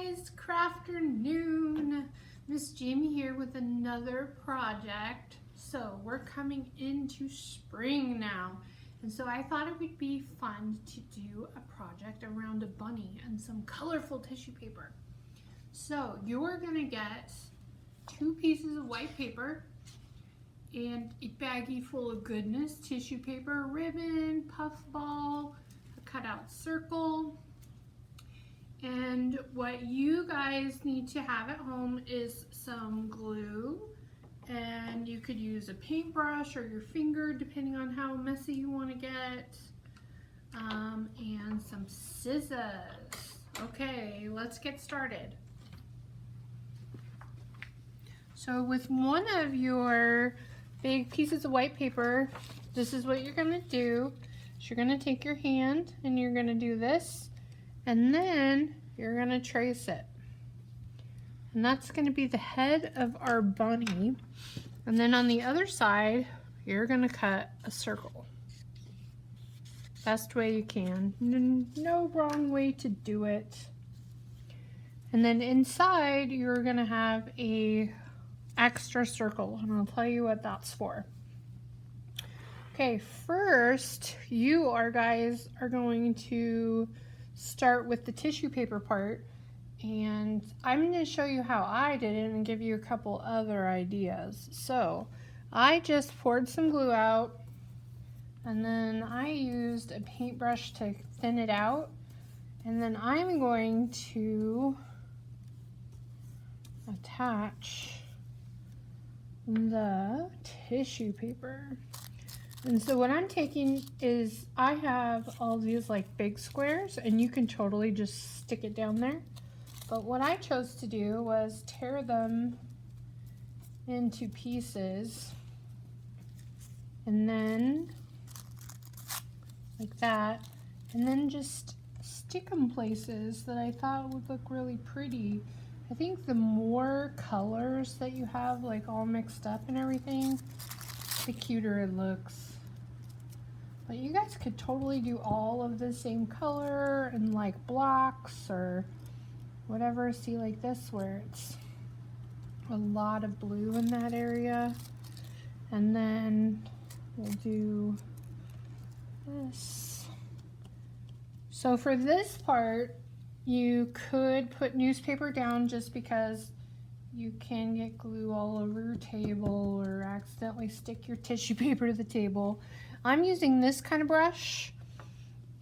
guys, Crafternoon. Miss Jamie here with another project. So we're coming into spring now, and so I thought it would be fun to do a project around a bunny and some colorful tissue paper. So you're gonna get 2 pieces of white paper and a baggie full of goodness: tissue paper, ribbon, puffball, a cutout circle. And what you guys need to have at home is some glue, and you could use a paintbrush or your finger depending on how messy you want to get, and some scissors. Okay, let's get started. So with one of your big pieces of white paper, this is what you're going to do. So you're going to take your hand and you're going to do this, and then you're going to trace it. And that's going to be the head of our bunny. And then on the other side, you're going to cut a circle. Best way you can. No wrong way to do it. And then inside, you're going to have a extra circle, and I'll tell you what that's for. Okay, first, you guys are going to start with the tissue paper part, and I'm going to show you how I did it and give you a couple other ideas. So I just poured some glue out, and then I used a paintbrush to thin it out, and then I'm going to attach the tissue paper. And so what I'm taking is, I have all these like big squares, and you can totally just stick it down there. But what I chose to do was tear them into pieces, and then like that, and then just stick them places that I thought would look really pretty. I think the more colors that you have like all mixed up and everything, the cuter it looks. But you guys could totally do all of the same color and like blocks or whatever. See, like this where it's a lot of blue in that area. And then we'll do this. So for this part, you could put newspaper down just because you can get glue all over your table or accidentally stick your tissue paper to the table. I'm using this kind of brush,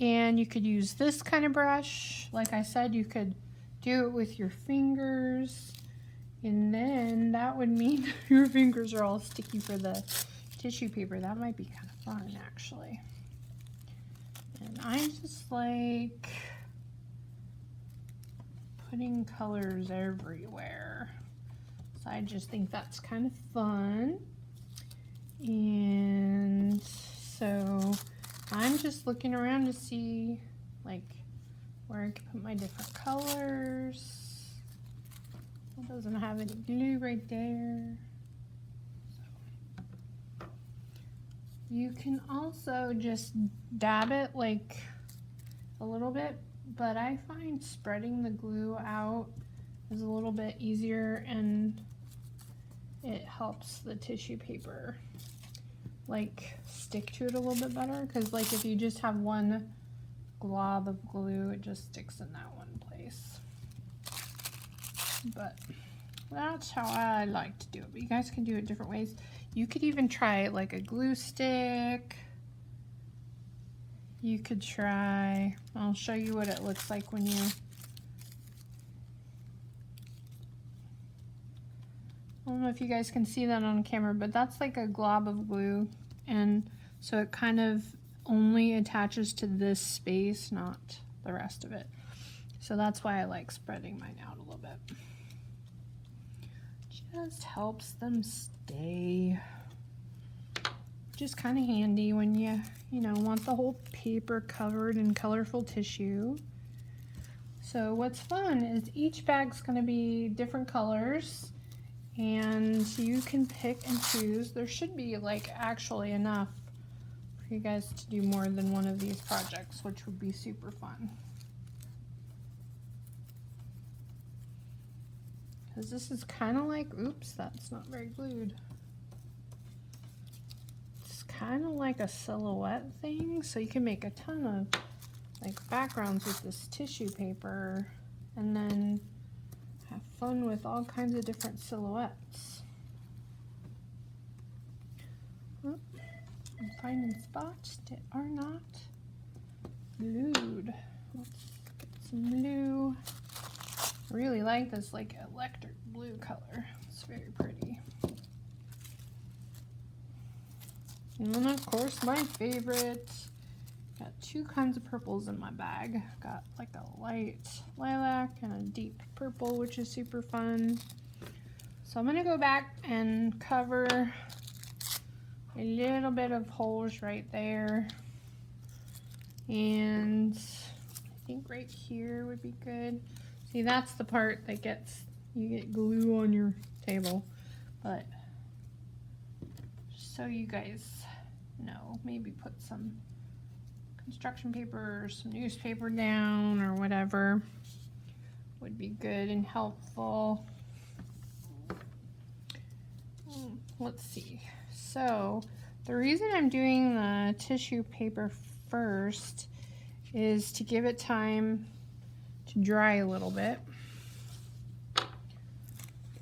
and you could use this kind of brush. Like I said, you could do it with your fingers, and then that would mean your fingers are all sticky for the tissue paper. That might be kind of fun, actually. And I'm just like putting colors everywhere. So I just think that's kind of fun. And so I'm just looking around to see like where I can put my different colors. It doesn't have any glue right there. So you can also just dab it like a little bit, but I find spreading the glue out is a little bit easier, and it helps the tissue paper like stick to it a little bit better, because like if you just have one glob of glue, it just sticks in that one place. But that's how I like to do it, but you guys can do it different ways. You could even try like a glue stick. You could try, I'll show you what it looks like when you I don't know if you guys can see that on camera, but that's like a glob of glue, and so it kind of only attaches to this space, not the rest of it. So that's why I like spreading mine out a little bit. Just helps them stay. Just kind of handy when you want the whole paper covered in colorful tissue. So what's fun is each bag's going to be different colors, and you can pick and choose. There should be like actually enough for you guys to do more than one of these projects, which would be super fun. because this is kind of like, oops, that's not very glued. It's kind of like a silhouette thing, so you can make a ton of like backgrounds with this tissue paper and then have fun with all kinds of different silhouettes. Oop, I'm finding spots that are not glued. Let's get some blue. I really like this like electric blue color. It's very pretty. And then of course my favorite. Got two kinds of purples in my bag. Got like a light lilac and a deep purple, which is super fun. So I'm gonna go back and cover a little bit of holes right there. And I think right here would be good. See, that's the part that you get glue on your table. But just so you guys know, maybe put some construction paper or some newspaper down or whatever would be good and helpful. Let's see. So the reason I'm doing the tissue paper first is to give it time to dry a little bit.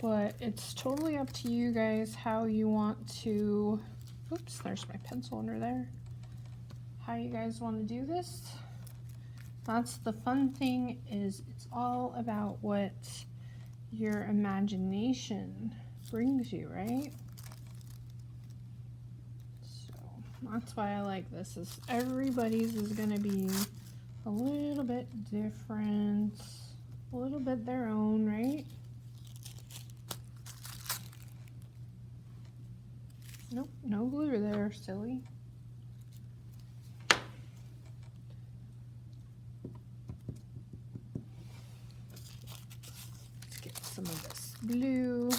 But it's totally up to you guys how you want to, oops, there's my pencil under there. How you guys want to do this. That's the fun thing, is it's all about what your imagination brings you, right? So that's why I like this, is everybody's is going to be a little bit different, a little bit their own, right? Nope, no glue there, silly. Let's get some of this blue.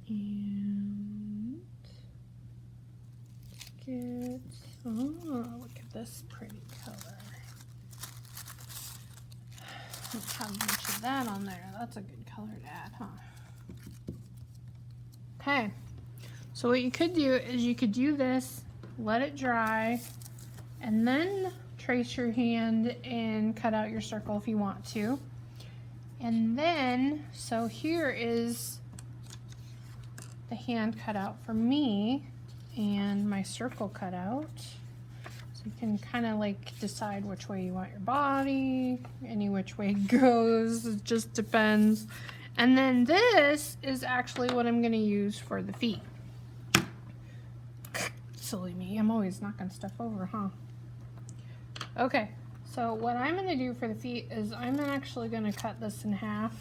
And get, oh, look at this pretty color. Don't have much of that on there. That's a good color to add, huh? Okay, so what you could do is you could do this, let it dry, and then trace your hand and cut out your circle if you want to. And then, so here is the hand cut out for me and my circle cut out. So you can kind of like decide which way you want your body, any which way it goes, it just depends. And then this is actually what I'm gonna use for the feet. Silly me, I'm always knocking stuff over, huh? Okay, so what I'm gonna do for the feet is I'm actually gonna cut this in half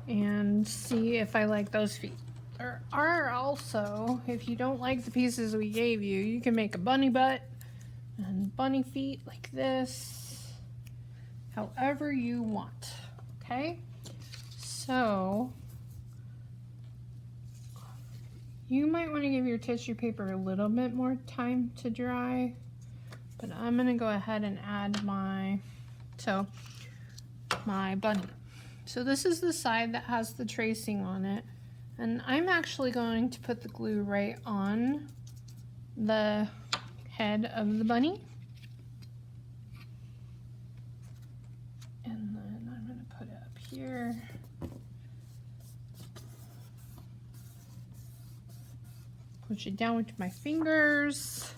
and see if I like those feet. There are also, if you don't like the pieces we gave you, you can make a bunny butt and bunny feet like this, however you want, okay? So, you might want to give your tissue paper a little bit more time to dry, but I'm gonna go ahead and add my bunny. So this is the side that has the tracing on it. And I'm actually going to put the glue right on the head of the bunny. And then I'm going to put it up here. Push it down with my fingers.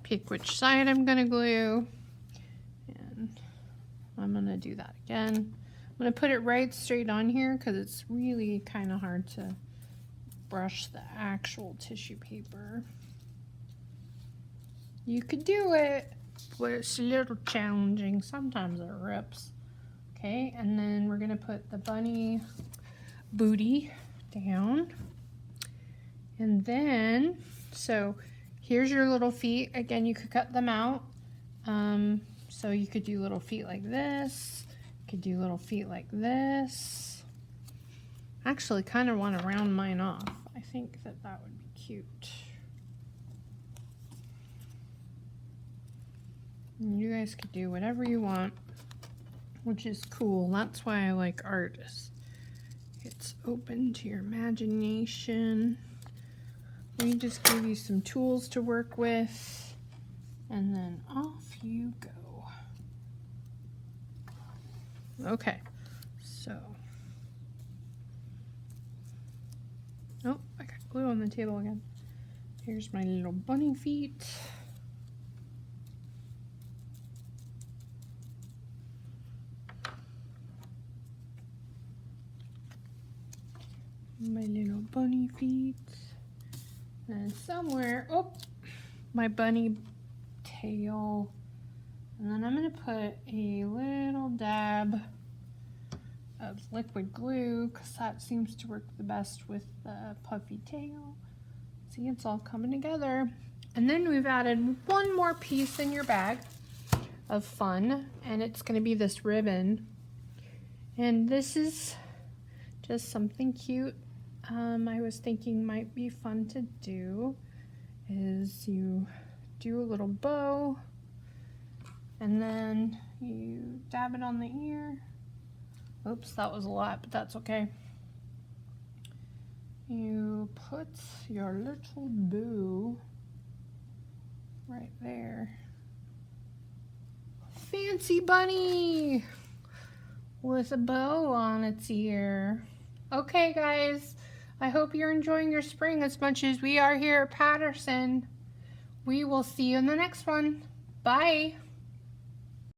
Pick which side I'm going to glue. And I'm going to do that again. I'm going to put it right straight on here because it's really kind of hard to brush the actual tissue paper. You could do it, but it's a little challenging. Sometimes it rips. Okay, and then we're gonna put the bunny booty down. And then, so here's your little feet. Again, you could cut them out. So you could do little feet like this. You could do little feet like this. I actually kind of want to round mine off. I think that would be cute. You guys could do whatever you want, which is cool. That's why I like art. It's open to your imagination. We just give you some tools to work with, and then off you go. Okay, so. Oh, I got glue on the table again. Here's my little bunny feet. My little bunny feet. And somewhere, oh, my bunny tail. And then I'm gonna put a little dab of liquid glue because that seems to work the best with the puffy tail. See, it's all coming together. And then we've added one more piece in your bag of fun, and it's gonna be this ribbon. And this is just something cute. I was thinking might be fun to do is you do a little bow and then you dab it on the ear. Oops, that was a lot, but that's okay. You put your little bow right there. Fancy bunny with a bow on its ear. Okay, guys. I hope you're enjoying your spring as much as we are here at Patterson. We will see you in the next one. Bye.